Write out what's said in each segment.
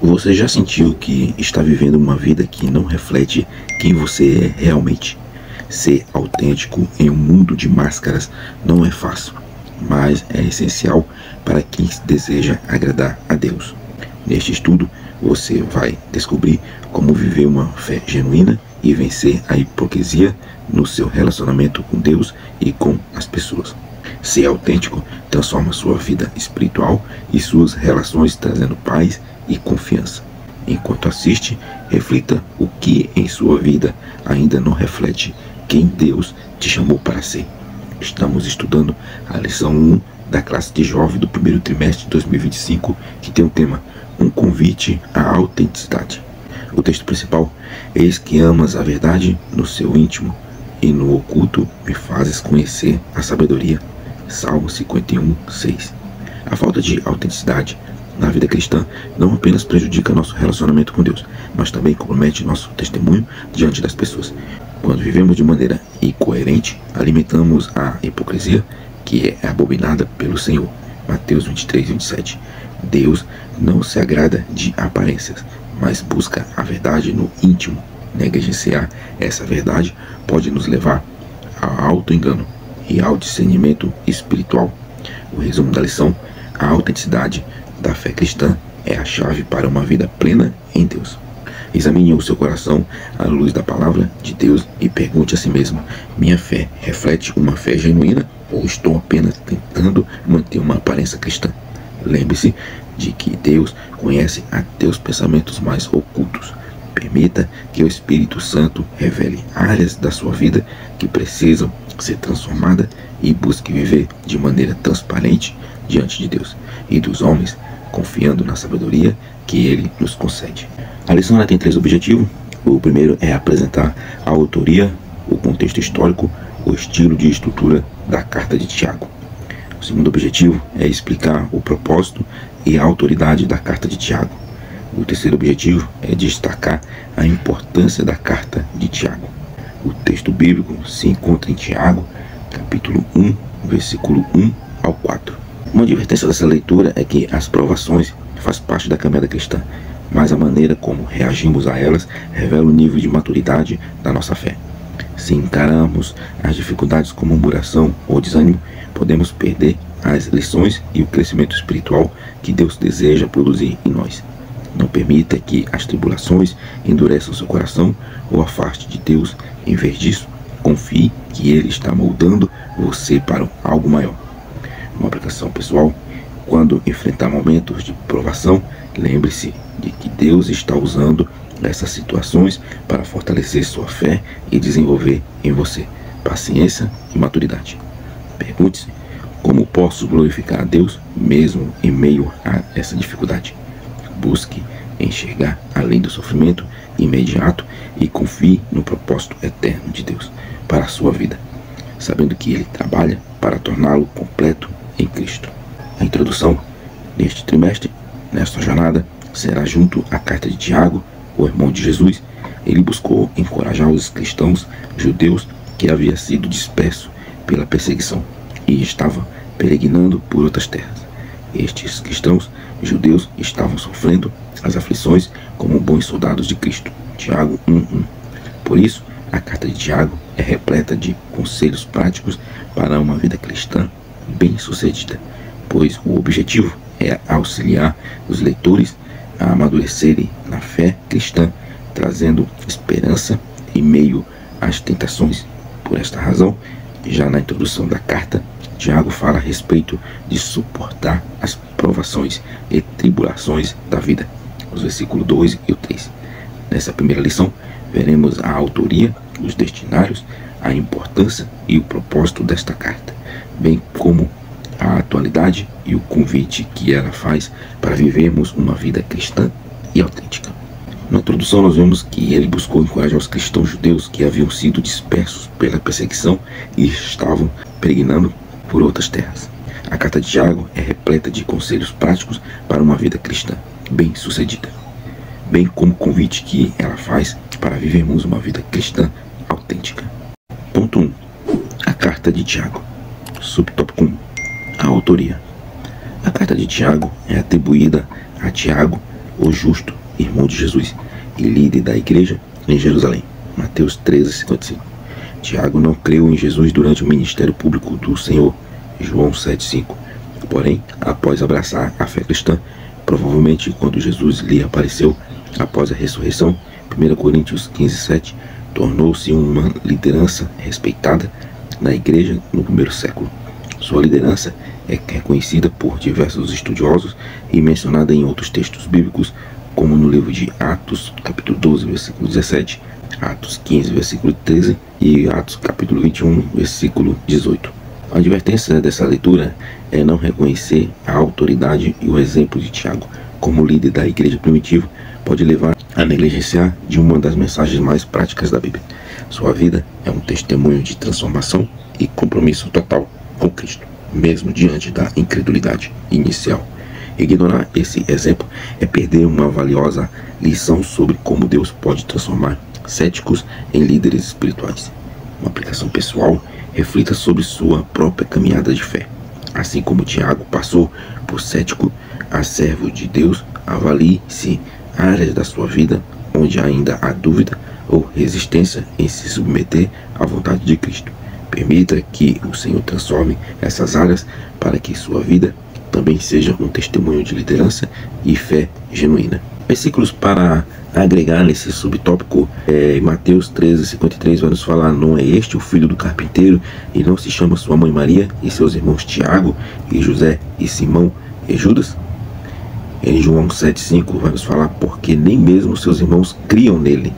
Você já sentiu que está vivendo uma vida que não reflete quem você é realmente? Ser autêntico em um mundo de máscaras não é fácil, mas é essencial para quem deseja agradar a Deus. Neste estudo, você vai descobrir como viver uma fé genuína e vencer a hipocrisia no seu relacionamento com Deus e com as pessoas. Ser autêntico transforma sua vida espiritual e suas relações, trazendo paz e confiança. Enquanto assiste, reflita o que em sua vida ainda não reflete quem Deus te chamou para ser. Estamos estudando a lição 1 da classe de jovem do primeiro trimestre de 2025, que tem o tema Um convite à autenticidade. O texto principal: eis que amas a verdade no seu íntimo, e no oculto me fazes conhecer a sabedoria. Salmo 51, 6. A falta de autenticidade na vida cristã não apenas prejudica nosso relacionamento com Deus, mas também compromete nosso testemunho diante das pessoas. Quando vivemos de maneira incoerente, alimentamos a hipocrisia, que é abominada pelo Senhor. Mateus 23, 27. Deus não se agrada de aparências, mas busca a verdade no íntimo. Negligenciar essa verdade pode nos levar ao auto-engano e ao discernimento espiritual. O resumo da lição: a autenticidade da fé cristã é a chave para uma vida plena em Deus. Examine o seu coração à luz da palavra de Deus e pergunte a si mesmo: minha fé reflete uma fé genuína ou estou apenas tentando manter uma aparência cristã? Lembre-se de que Deus conhece até os pensamentos mais ocultos. Permita que o Espírito Santo revele áreas da sua vida que precisam ser transformadas e busque viver de maneira transparente diante de Deus e dos homens, confiando na sabedoria que Ele nos concede. A lição tem 3 objetivos. O primeiro é apresentar a autoria, o contexto histórico, o estilo de estrutura da carta de Tiago. O segundo objetivo é explicar o propósito e a autoridade da carta de Tiago. O terceiro objetivo é destacar a importância da carta de Tiago. O texto bíblico se encontra em Tiago, capítulo 1, versículo 1 ao 4. Uma advertência dessa leitura é que as provações fazem parte da caminhada cristã, mas a maneira como reagimos a elas revela o nível de maturidade da nossa fé. Se encararmos as dificuldades com murmuração ou desânimo, podemos perder as lições e o crescimento espiritual que Deus deseja produzir em nós. Não permita que as tribulações endureçam seu coração ou afaste de Deus. Em vez disso, confie que Ele está moldando você para algo maior. Uma aplicação pessoal: quando enfrentar momentos de provação, lembre-se de que Deus está usando essas situações para fortalecer sua fé e desenvolver em você paciência e maturidade. Pergunte-se: como posso glorificar a Deus mesmo em meio a essa dificuldade? Busque enxergar além do sofrimento imediato e confie no propósito eterno de Deus para a sua vida, sabendo que Ele trabalha para torná-lo completo em Cristo. A introdução neste trimestre, nesta jornada, será junto à carta de Tiago, o irmão de Jesus. Ele buscou encorajar os cristãos judeus que haviam sido dispersos pela perseguição e estavam peregrinando por outras terras. Estes cristãos judeus estavam sofrendo as aflições como bons soldados de Cristo. Tiago 1:1. Por isso, a carta de Tiago é repleta de conselhos práticos para uma vida cristã bem-sucedida, pois o objetivo é auxiliar os leitores a amadurecerem na fé cristã, trazendo esperança em meio às tentações. Por esta razão, já na introdução da carta, Tiago fala a respeito de suportar as provações e tribulações da vida, os versículos 2 e 3. Nessa primeira lição, veremos a autoria, os destinários, a importância e o propósito desta carta, bem como a atualidade e o convite que ela faz para vivermos uma vida cristã e autêntica. Na introdução, nós vemos que ele buscou encorajar os cristãos judeus que haviam sido dispersos pela perseguição e estavam peregrinando por outras terras. A carta de Tiago é repleta de conselhos práticos para uma vida cristã bem-sucedida, bem como o convite que ela faz para vivermos uma vida cristã autêntica. Ponto 1. A carta de Tiago. Subtópico 1. A autoria. A carta de Tiago é atribuída a Tiago, o justo, irmão de Jesus e líder da igreja em Jerusalém. Mateus 13:55. Tiago não creu em Jesus durante o ministério público do Senhor. João 7:5. Porém, após abraçar a fé cristã, provavelmente quando Jesus lhe apareceu após a ressurreição, 1 Coríntios 15:7, tornou-se uma liderança respeitada na igreja no primeiro século. Sua liderança é reconhecida por diversos estudiosos e mencionada em outros textos bíblicos, como no livro de Atos, capítulo 12, versículo 17, Atos 15, versículo 13 e Atos, capítulo 21, versículo 18. A advertência dessa leitura é não reconhecer a autoridade e o exemplo de Tiago como líder da igreja primitiva pode levar a negligenciar de uma das mensagens mais práticas da Bíblia. Sua vida é um testemunho de transformação e compromisso total com Cristo, mesmo diante da incredulidade inicial. Ignorar esse exemplo é perder uma valiosa lição sobre como Deus pode transformar céticos em líderes espirituais. Uma aplicação pessoal: reflita sobre sua própria caminhada de fé. Assim como Tiago passou por cético a servo de Deus, avalie se áreas da sua vida onde ainda há dúvida ou resistência em se submeter à vontade de Cristo. Permita que o Senhor transforme essas áreas para que sua vida também seja um testemunho de liderança e fé genuína. Versículos para agregar nesse subtópico, Mateus 13:53 vai nos falar: não é este o filho do carpinteiro, e não se chama sua mãe Maria e seus irmãos Tiago e José e Simão e Judas? Em João 7:5 vai nos falar: porque nem mesmo seus irmãos criam nele.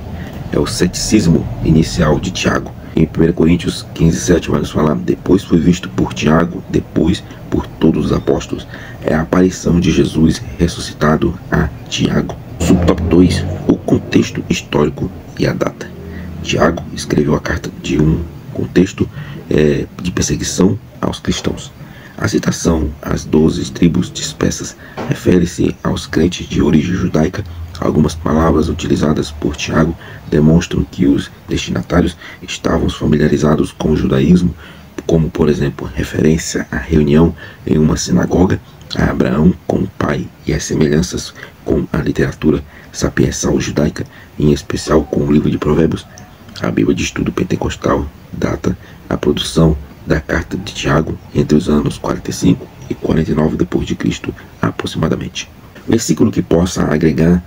É o ceticismo inicial de Tiago. Em 1 Coríntios 15:7 vai nos falar: depois foi visto por Tiago, depois por todos os apóstolos. É a aparição de Jesus ressuscitado a Tiago. Subtópico 2: o contexto histórico e a data. Tiago escreveu a carta de um contexto de perseguição aos cristãos. A citação às 12 tribos dispersas refere-se aos crentes de origem judaica. Algumas palavras utilizadas por Tiago demonstram que os destinatários estavam familiarizados com o judaísmo, como, por exemplo, referência à reunião em uma sinagoga, a Abraão como pai e as semelhanças com a literatura sapiensal judaica, em especial com o livro de Provérbios. A Bíblia de Estudo Pentecostal data a produção da carta de Tiago entre os anos 45 e 49 d.C. aproximadamente. O versículo que possa agregar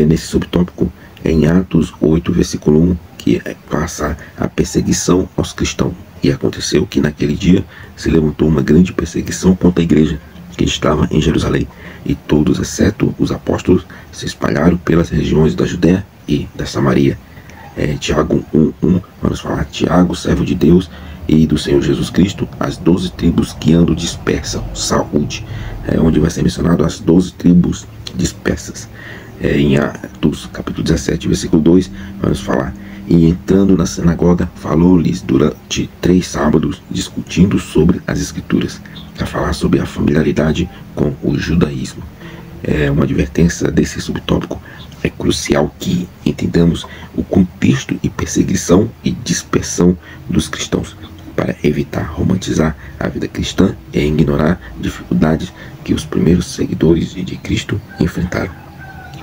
nesse subtópico é em Atos 8, versículo 1, que passa a perseguição aos cristãos. E aconteceu que naquele dia se levantou uma grande perseguição contra a igreja que estava em Jerusalém, e todos, exceto os apóstolos, se espalharam pelas regiões da Judéia e da Samaria. Tiago 1:1, vamos falar: Tiago, servo de Deus e do Senhor Jesus Cristo, as 12 tribos que andam dispersam, saúde. Onde vai ser mencionado as 12 tribos dispersas. Em Atos capítulo 17, versículo 2, vamos falar: e entrando na sinagoga, falou-lhes durante 3 sábados, discutindo sobre as Escrituras, a falar sobre a familiaridade com o judaísmo. Uma advertência desse subtópico: é crucial que entendamos o contexto e perseguição e dispersão dos cristãos, para evitar romantizar a vida cristã e ignorar dificuldades que os primeiros seguidores de Cristo enfrentaram.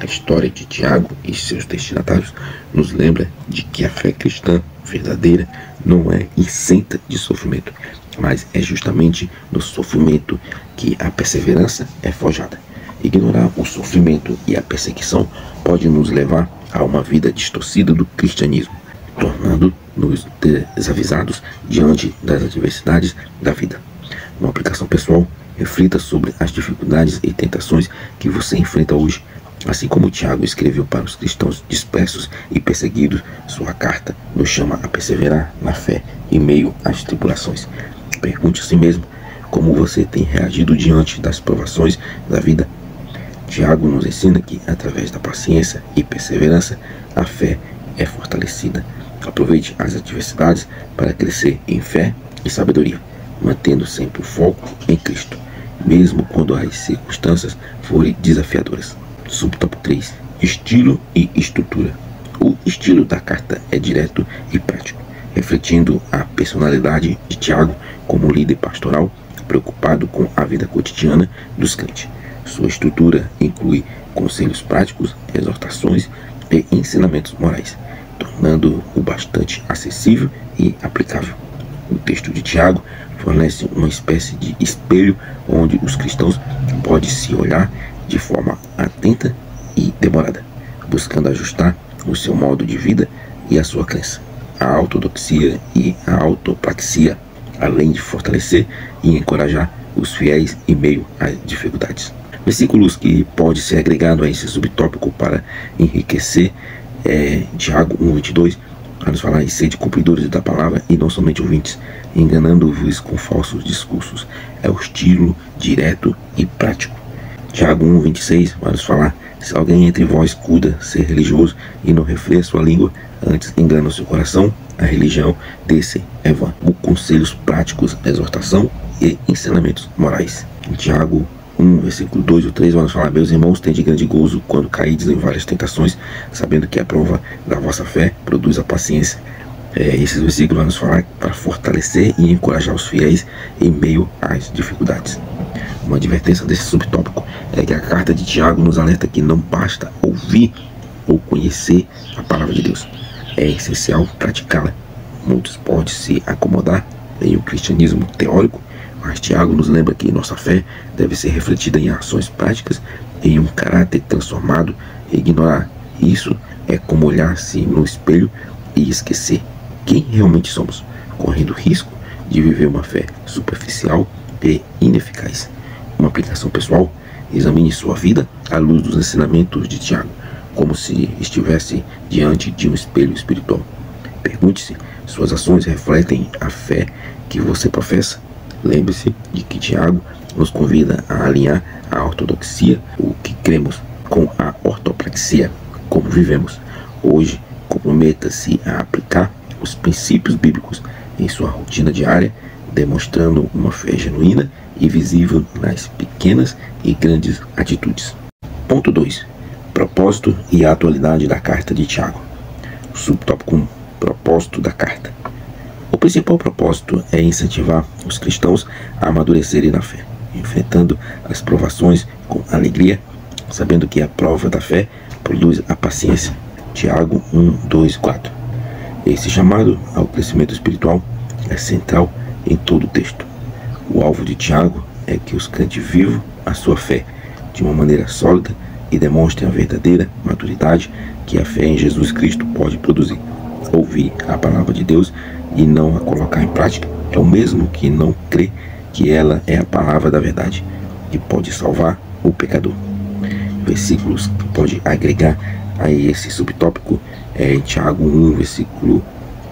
A história de Tiago e seus destinatários nos lembra de que a fé cristã verdadeira não é isenta de sofrimento, mas é justamente no sofrimento que a perseverança é forjada. Ignorar o sofrimento e a perseguição pode nos levar a uma vida distorcida do cristianismo, tornando-nos desavisados diante das adversidades da vida. Uma aplicação pessoal: reflita sobre as dificuldades e tentações que você enfrenta hoje. Assim como Tiago escreveu para os cristãos dispersos e perseguidos, sua carta nos chama a perseverar na fé em meio às tribulações. Pergunte a si mesmo: como você tem reagido diante das provações da vida? Tiago nos ensina que, através da paciência e perseverança, a fé é fortalecida. Aproveite as adversidades para crescer em fé e sabedoria, mantendo sempre o foco em Cristo, mesmo quando as circunstâncias forem desafiadoras. Subtópico 3: estilo e estrutura. O estilo da carta é direto e prático, refletindo a personalidade de Tiago como líder pastoral preocupado com a vida cotidiana dos crentes. Sua estrutura inclui conselhos práticos, exortações e ensinamentos morais, tornando-o bastante acessível e aplicável. O texto de Tiago fornece uma espécie de espelho onde os cristãos podem se olhar de forma atenta e demorada, buscando ajustar o seu modo de vida e a sua crença. A ortodoxia e a autopraxia, além de fortalecer e encorajar os fiéis em meio às dificuldades. Versículos que pode ser agregado a esse subtópico para enriquecer Tiago 1:22, vai nos falar em sede cumpridores da palavra e não somente ouvintes, enganando-vos com falsos discursos. É o estilo direto e prático. Tiago 1:26 vai nos falar: se alguém entre vós cuida ser religioso e não refreia sua língua, antes engana o seu coração, a religião desse é vã. Conselhos práticos, exortação e ensinamentos morais. Em Tiago 1, versículo 2 ou 3, vamos falar: meus irmãos, tende grande gozo quando caídes em várias tentações, sabendo que a prova da vossa fé produz a paciência. Esses versículos vão nos falar para fortalecer e encorajar os fiéis em meio às dificuldades. Uma advertência desse subtópico é que a carta de Tiago nos alerta que não basta ouvir ou conhecer a palavra de Deus, é essencial praticá-la. Muitos podem se acomodar em um cristianismo teórico, mas Tiago nos lembra que nossa fé deve ser refletida em ações práticas, em um caráter transformado. Ignorar isso é como olhar-se no espelho e esquecer quem realmente somos, correndo risco de viver uma fé superficial e ineficaz. Uma aplicação pessoal: examine sua vida à luz dos ensinamentos de Tiago, como se estivesse diante de um espelho espiritual. Pergunte-se: suas ações refletem a fé que você professa? Lembre-se de que Tiago nos convida a alinhar a ortodoxia, o que cremos, com a ortopraxia, como vivemos. Hoje, comprometa-se a aplicar os princípios bíblicos em sua rotina diária, demonstrando uma fé genuína e visível nas pequenas e grandes atitudes. Ponto 2. Propósito e a atualidade da carta de Tiago. Subtópico 1. Propósito da carta. O principal propósito é incentivar os cristãos a amadurecerem na fé, enfrentando as provações com alegria, sabendo que a prova da fé produz a paciência. Tiago 1:2-4. Esse chamado ao crescimento espiritual é central em todo o texto. O alvo de Tiago é que os crentes vivam a sua fé de uma maneira sólida e demonstrem a verdadeira maturidade que a fé em Jesus Cristo pode produzir. Ouvir a palavra de Deus e não a colocar em prática é o mesmo que não crer que ela é a palavra da verdade, que pode salvar o pecador. Versículos que pode agregar a esse subtópico é Tiago 1, versículo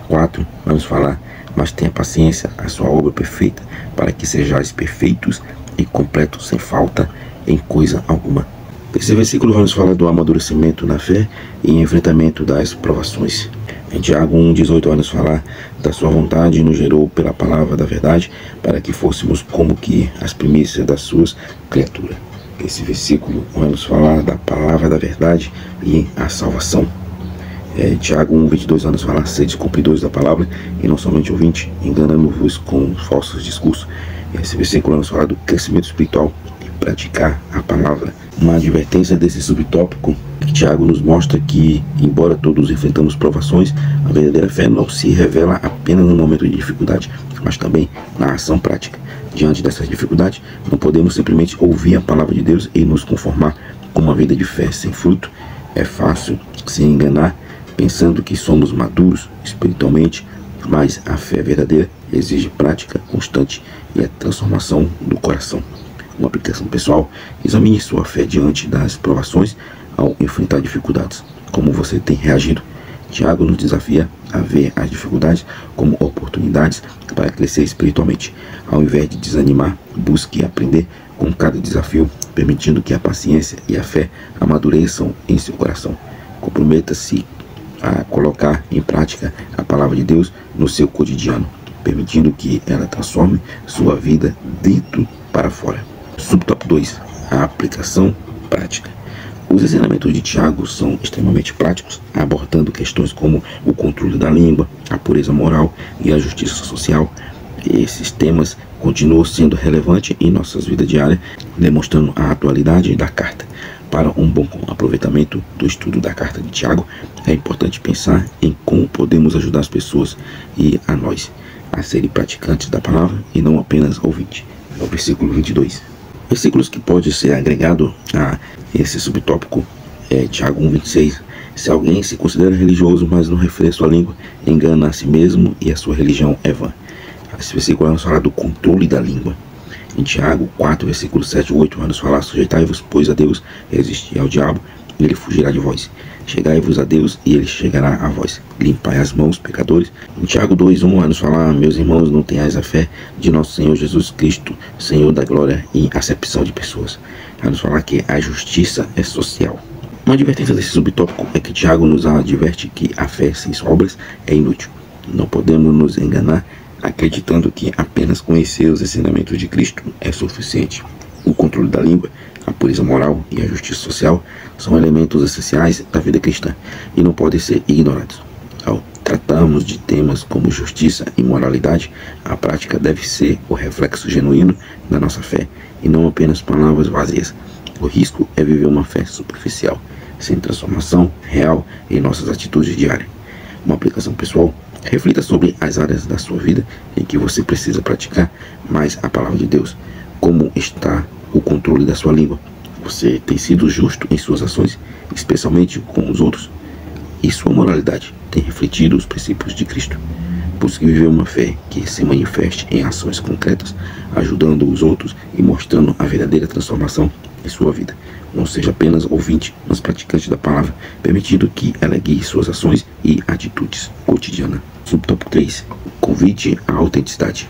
4, vamos falar: mas tenha paciência, a sua obra perfeita, para que sejais perfeitos e completos, sem falta em coisa alguma. Esse versículo vai nos falar do amadurecimento na fé e enfrentamento das provações. Em Tiago 1:18 vai nos falar: da sua vontade nos gerou pela palavra da verdade, para que fôssemos como que as primícias das suas criaturas. Esse versículo vai nos falar da palavra da verdade e a salvação. Tiago 1:22 vai nos falar: sede cumpridores da palavra e não somente ouvintes, enganando-vos com falsos discursos. Esse versículo vai nos falar do crescimento espiritual e praticar a palavra. Uma advertência desse subtópico que Tiago nos mostra que, embora todos enfrentamos provações, a verdadeira fé não se revela apenas no momento de dificuldade, mas também na ação prática. Diante dessas dificuldades, não podemos simplesmente ouvir a palavra de Deus e nos conformar com uma vida de fé sem fruto. É fácil se enganar pensando que somos maduros espiritualmente, mas a fé verdadeira exige prática constante e a transformação do coração. Uma aplicação pessoal: examine sua fé diante das provações ao enfrentar dificuldades. Como você tem reagido? Tiago nos desafia a ver as dificuldades como oportunidades para crescer espiritualmente. Ao invés de desanimar, busque aprender com cada desafio, permitindo que a paciência e a fé amadureçam em seu coração. Comprometa-se a colocar em prática a palavra de Deus no seu cotidiano, permitindo que ela transforme sua vida dentro para fora. Subtópico 2. A aplicação prática. Os ensinamentos de Tiago são extremamente práticos, abordando questões como o controle da língua, a pureza moral e a justiça social. Esses temas continua sendo relevante em nossas vidas diárias, demonstrando a atualidade da carta. Para um bom aproveitamento do estudo da carta de Tiago, é importante pensar em como podemos ajudar as pessoas e a nós a serem praticantes da palavra e não apenas ouvintes. No versículo 22. Versículos que pode ser agregado a esse subtópico é Tiago 1,26. Se alguém se considera religioso, mas não refere sua língua, engana a si mesmo e a sua religião é vã. Esse versículo vai nos falar do controle da língua. Em Tiago 4, versículo 7 e 8, vai nos falar: sujeitai-vos, pois, a Deus, resistir ao diabo, e ele fugirá de vós. Chegai-vos a Deus, e ele chegará a vós. Limpai as mãos, pecadores. Em Tiago 2:1 vai nos falar: meus irmãos, não tenhais a fé de nosso Senhor Jesus Cristo, Senhor da glória e acepção de pessoas. Vai nos falar que a justiça é social. Uma advertência desse subtópico é que Tiago nos adverte que a fé sem obras é inútil. Não podemos nos enganar acreditando que apenas conhecer os ensinamentos de Cristo é suficiente. O controle da língua, a pureza moral e a justiça social são elementos essenciais da vida cristã e não podem ser ignorados. Ao tratarmos de temas como justiça e moralidade, a prática deve ser o reflexo genuíno da nossa fé e não apenas palavras vazias. O risco é viver uma fé superficial, sem transformação real em nossas atitudes diárias. Uma aplicação pessoal: reflita sobre as áreas da sua vida em que você precisa praticar mais a palavra de Deus. Como está o controle da sua língua? Você tem sido justo em suas ações, especialmente com os outros? E sua moralidade tem refletido os princípios de Cristo? Busque viver uma fé que se manifeste em ações concretas, ajudando os outros e mostrando a verdadeira transformação em sua vida. Não seja apenas ouvinte, mas praticante da palavra, permitindo que ela guie suas ações e atitudes cotidianas. Subtópico 3. Convite à autenticidade.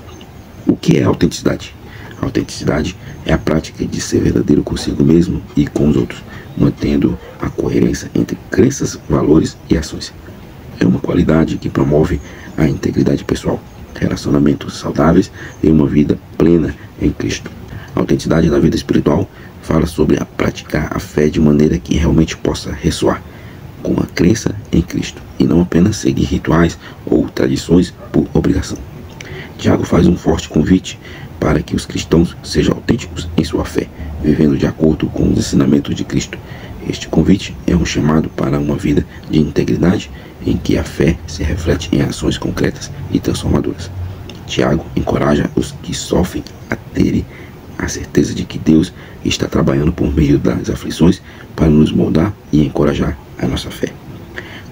O que é autenticidade? A autenticidade é a prática de ser verdadeiro consigo mesmo e com os outros, mantendo a coerência entre crenças, valores e ações. É uma qualidade que promove a integridade pessoal, relacionamentos saudáveis e uma vida plena em Cristo. A autenticidade na vida espiritual fala sobre a praticar a fé de maneira que realmente possa ressoar com a crença em Cristo e não apenas seguir rituais ou tradições por obrigação. Tiago faz um forte convite para que os cristãos sejam autênticos em sua fé, vivendo de acordo com os ensinamentos de Cristo. Este convite é um chamado para uma vida de integridade em que a fé se reflete em ações concretas e transformadoras. Tiago encoraja os que sofrem a terem a certeza de que Deus está trabalhando por meio das aflições para nos moldar e encorajar a nossa fé.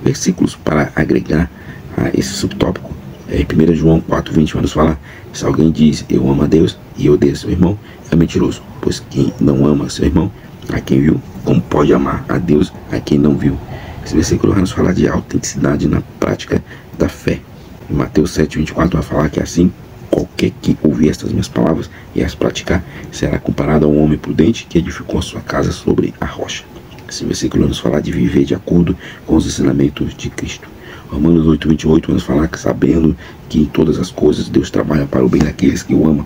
Versículos para agregar a esse subtópico. Em 1 João 4,20 vai nos falar: se alguém diz eu amo a Deus e odeia seu irmão, é mentiroso, pois quem não ama seu irmão, a quem viu, como pode amar a Deus a quem não viu? Esse versículo vai nos falar de autenticidade na prática da fé. Em Mateus 7,24 vai falar que assim, qualquer que ouvir estas minhas palavras e as praticar, será comparado a um homem prudente que edificou a sua casa sobre a rocha. Esse versículo nos fala de viver de acordo com os ensinamentos de Cristo. Romanos 8,28 vai nos falar que, sabendo que em todas as coisas Deus trabalha para o bem daqueles que o amam,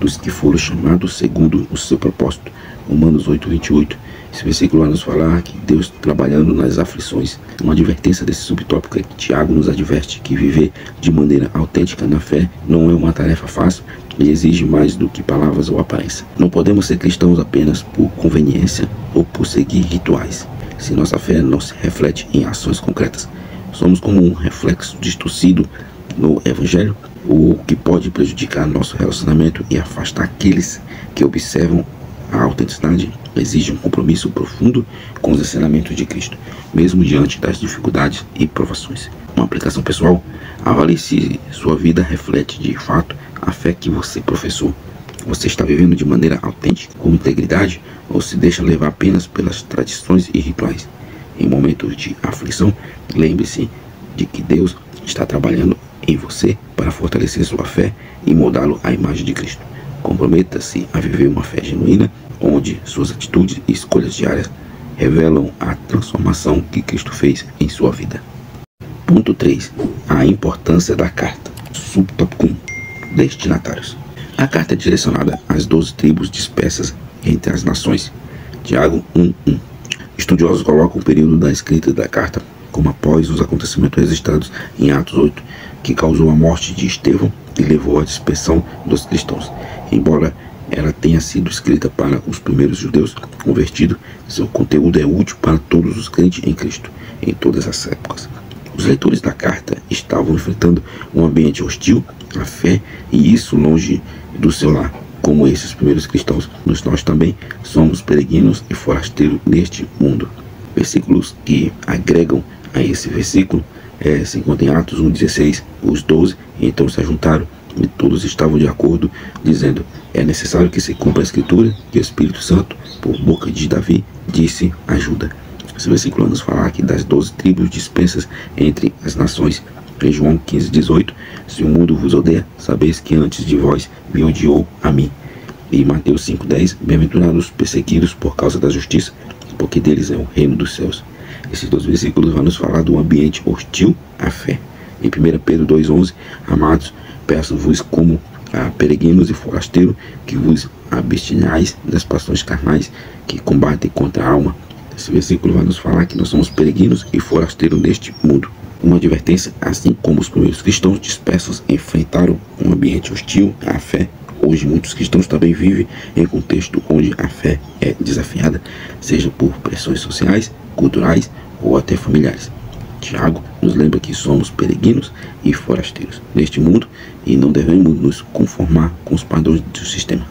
dos que foram chamados segundo o seu propósito. Romanos 8,28. Esse versículo vai nos falar que Deus trabalhando nas aflições. Uma advertência desse subtópico é que Tiago nos adverte que viver de maneira autêntica na fé não é uma tarefa fácil e exige mais do que palavras ou aparência. Não podemos ser cristãos apenas por conveniência ou por seguir rituais, se nossa fé não se reflete em ações concretas. Somos como um reflexo distorcido no Evangelho, o que pode prejudicar nosso relacionamento e afastar aqueles que observam. A autenticidade exige um compromisso profundo com os ensinamentos de Cristo, mesmo diante das dificuldades e provações. Uma aplicação pessoal: avalie se sua vida reflete de fato a fé que você professou. Você está vivendo de maneira autêntica, com integridade, ou se deixa levar apenas pelas tradições e rituais? Em momentos de aflição, lembre-se de que Deus está trabalhando em você para fortalecer sua fé e moldá-lo à imagem de Cristo. Comprometa-se a viver uma fé genuína, onde suas atitudes e escolhas diárias revelam a transformação que Cristo fez em sua vida. Ponto 3. A importância da carta. Subtópico 1. Destinatários. A carta é direcionada às 12 tribos dispersas entre as nações. Tiago 1:1. Estudiosos colocam o período da escrita da carta como após os acontecimentos registrados em Atos 8, que causou a morte de Estevão e levou à dispersão dos cristãos. Embora ela tenha sido escrita para os primeiros judeus convertidos, seu conteúdo é útil para todos os crentes em Cristo, em todas as épocas. Os leitores da carta estavam enfrentando um ambiente hostil à fé, e isso longe do seu lar. Como esses primeiros cristãos, nós também somos peregrinos e forasteiros neste mundo. Versículos que agregam a esse versículo se encontram em Atos 1,16. Os 12 então se ajuntaram e todos estavam de acordo, dizendo: é necessário que se cumpra a escritura, que o Espírito Santo, por boca de Davi, disse: ajuda. Esse versículo vai nos falar aqui das 12 tribos dispensas entre as nações. Em João 15,18: se o mundo vos odeia, sabeis que antes de vós me odiou a mim. E Mateus 5,10: bem-aventurados os perseguidos por causa da justiça, porque deles é o reino dos céus. Esses 2 versículos vão nos falar do ambiente hostil à fé. Em 1 Pedro 2,11: amados, peço-vos como a peregrinos e forasteiros que vos abstenhais das paixões carnais que combatem contra a alma. Esse versículo vai nos falar que nós somos peregrinos e forasteiros neste mundo. Uma advertência: assim como os primeiros cristãos dispersos enfrentaram um ambiente hostil à fé, hoje muitos cristãos também vivem em contexto onde a fé é desafiada, seja por pressões sociais, culturais ou até familiares. Tiago nos lembra que somos peregrinos e forasteiros neste mundo e não devemos nos conformar com os padrões do sistema.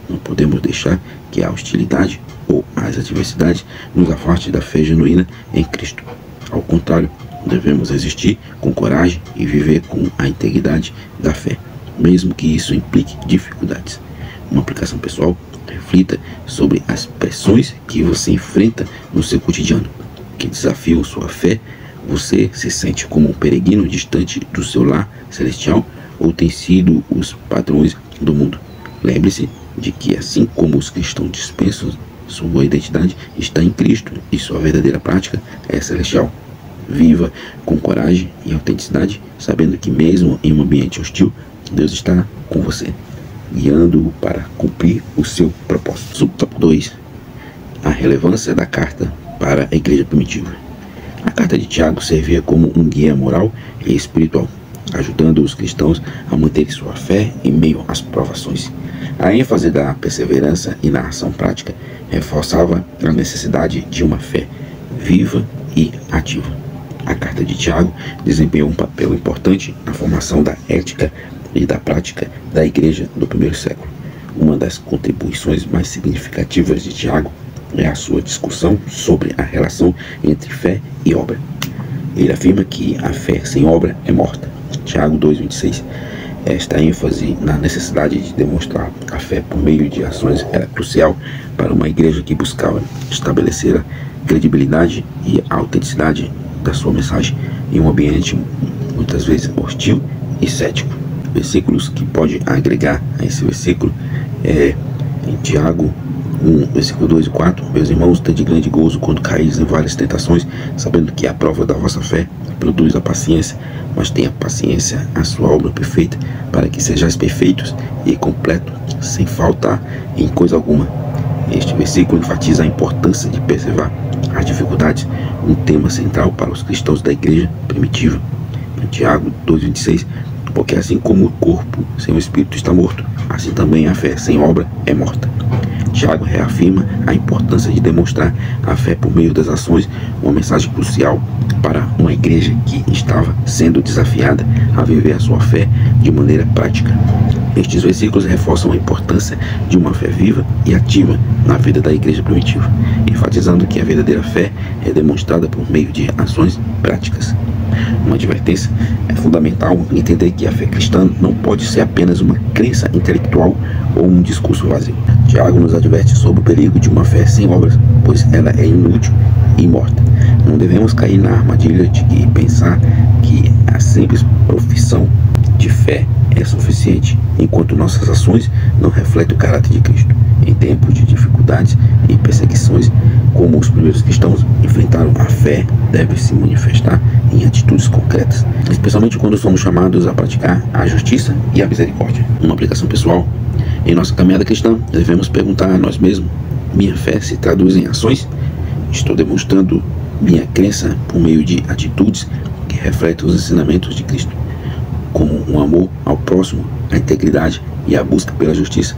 Não podemos deixar que a hostilidade ou as adversidades nos afaste da fé genuína em Cristo. Ao contrário, devemos resistir com coragem e viver com a integridade da fé, mesmo que isso implique dificuldades. Uma aplicação pessoal: reflita sobre as pressões que você enfrenta no seu cotidiano, que desafiam sua fé. Você se sente como um peregrino distante do seu lar celestial ou tem sido os padrões do mundo? Lembre-se de que, assim como os cristãos dispensos, sua identidade está em Cristo e sua verdadeira prática é celestial. Viva com coragem e autenticidade, sabendo que mesmo em um ambiente hostil, Deus está com você, guiando-o para cumprir o seu propósito. Subtópico 2: a relevância da carta para a igreja primitiva. A carta de Tiago servia como um guia moral e espiritual, ajudando os cristãos a manter sua fé em meio às provações. A ênfase da perseverança e na ação prática reforçava a necessidade de uma fé viva e ativa. A carta de Tiago desempenhou um papel importante na formação da ética e da prática da igreja do primeiro século. Uma das contribuições mais significativas de Tiago é a sua discussão sobre a relação entre fé e obra. Ele afirma que a fé sem obra é morta. Tiago 2,26. Esta ênfase na necessidade de demonstrar a fé por meio de ações era crucial para uma igreja que buscava estabelecer a credibilidade e a autenticidade da sua mensagem em um ambiente muitas vezes hostil e cético. Versículos que pode agregar a esse versículo em Tiago 1, versículo 2 e 4: meus irmãos, tende grande gozo quando caís em várias tentações, sabendo que a prova da vossa fé produz a paciência, mas tenha paciência a sua obra perfeita, para que sejais perfeitos e completos, sem faltar em coisa alguma. Este versículo enfatiza a importância de perseverar as dificuldades, um tema central para os cristãos da igreja primitiva. Em Tiago 2,26: porque assim como o corpo sem o espírito está morto, assim também a fé sem obra é morta. Tiago reafirma a importância de demonstrar a fé por meio das ações, uma mensagem crucial para uma igreja que estava sendo desafiada a viver a sua fé de maneira prática. Estes versículos reforçam a importância de uma fé viva e ativa na vida da igreja primitiva, enfatizando que a verdadeira fé é demonstrada por meio de ações práticas. Uma advertência: é fundamental entender que a fé cristã não pode ser apenas uma crença intelectual ou um discurso vazio. Tiago nos adverte sobre o perigo de uma fé sem obras, pois ela é inútil e morta. Não devemos cair na armadilha de pensar que a simples profissão de fé é suficiente, enquanto nossas ações não refletem o caráter de Cristo. Em tempos de dificuldades e perseguições, como os primeiros cristãos enfrentaram, a fé deve se manifestar em atitudes concretas, especialmente quando somos chamados a praticar a justiça e a misericórdia. Uma aplicação pessoal: em nossa caminhada cristã, devemos perguntar a nós mesmos: minha fé se traduz em ações? Estou demonstrando minha crença por meio de atitudes que refletem os ensinamentos de Cristo? como o amor ao próximo, a integridade e a busca pela justiça.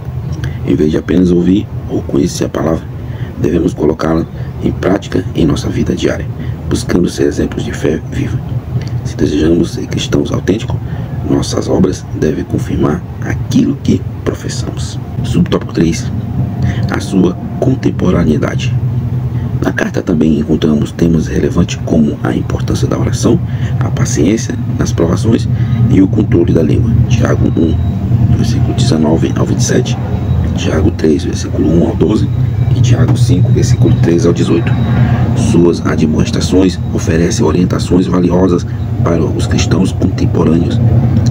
Em vez de apenas ouvir ou conhecer a palavra, devemos colocá-la em prática em nossa vida diária, buscando ser exemplos de fé viva. Se desejamos ser cristãos autênticos, nossas obras devem confirmar aquilo que professamos. Subtópico 3. A sua contemporaneidade. Na carta também encontramos temas relevantes como a importância da oração, a paciência nas provações e o controle da língua. Tiago 1, versículo 19 ao 27, Tiago 3, versículo 1 ao 12 e Tiago 5, versículo 13 ao 18. Suas admoestações oferecem orientações valiosas para os cristãos contemporâneos.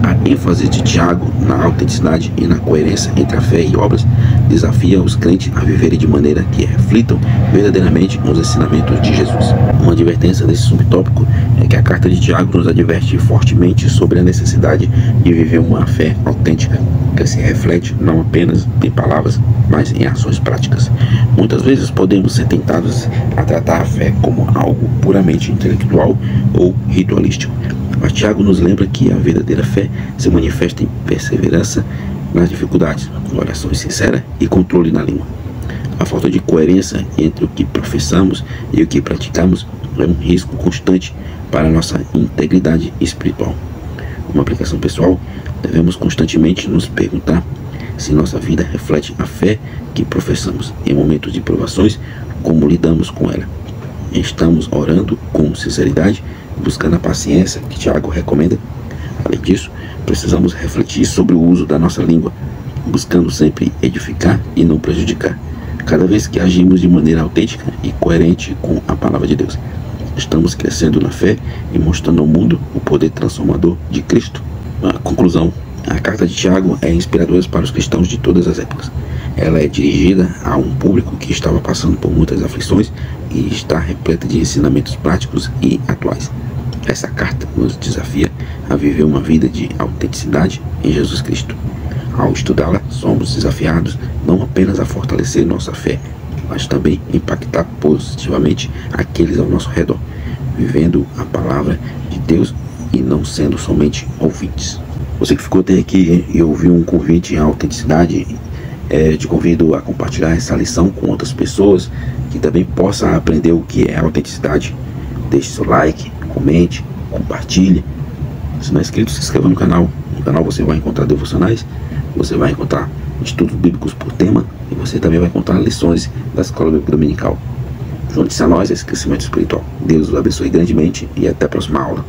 A ênfase de Tiago na autenticidade e na coerência entre a fé e obras desafia os crentes a viverem de maneira que reflitam verdadeiramente os ensinamentos de Jesus. Uma advertência desse subtópico é que a carta de Tiago nos adverte fortemente sobre a necessidade de viver uma fé autêntica, que se reflete não apenas em palavras, mas em ações práticas. Muitas vezes podemos ser tentados a tratar a fé como algo puramente intelectual ou ritualístico. Mas Tiago nos lembra que a verdadeira fé se manifesta em perseverança nas dificuldades, oração sincera e controle na língua. A falta de coerência entre o que professamos e o que praticamos é um risco constante para a nossa integridade espiritual. Uma aplicação pessoal, devemos constantemente nos perguntar se nossa vida reflete a fé que professamos. Em momentos de provações, como lidamos com ela? Estamos orando com sinceridade, buscando a paciência que Tiago recomenda? Além disso, precisamos refletir sobre o uso da nossa língua, buscando sempre edificar e não prejudicar. Cada vez que agimos de maneira autêntica e coerente com a palavra de Deus, estamos crescendo na fé e mostrando ao mundo o poder transformador de Cristo. A conclusão: a carta de Tiago é inspiradora para os cristãos de todas as épocas. Ela é dirigida a um público que estava passando por muitas aflições e está repleta de ensinamentos práticos e atuais. Essa carta nos desafia a viver uma vida de autenticidade em Jesus Cristo. Ao estudá-la, somos desafiados não apenas a fortalecer nossa fé, mas também impactar positivamente aqueles ao nosso redor, vivendo a palavra de Deus e não sendo somente ouvintes. Você que ficou até aqui e ouviu um convite à autenticidade, te convido a compartilhar essa lição com outras pessoas que também possam aprender o que é autenticidade. Deixe seu like, comente, compartilhe. Se não é inscrito, se inscreva no canal. No canal você vai encontrar devocionais, você vai encontrar estudos bíblicos por tema e você também vai encontrar lições da Escola Bíblica Dominical. Junte-se a nós esse crescimento espiritual. Deus os abençoe grandemente e até a próxima aula.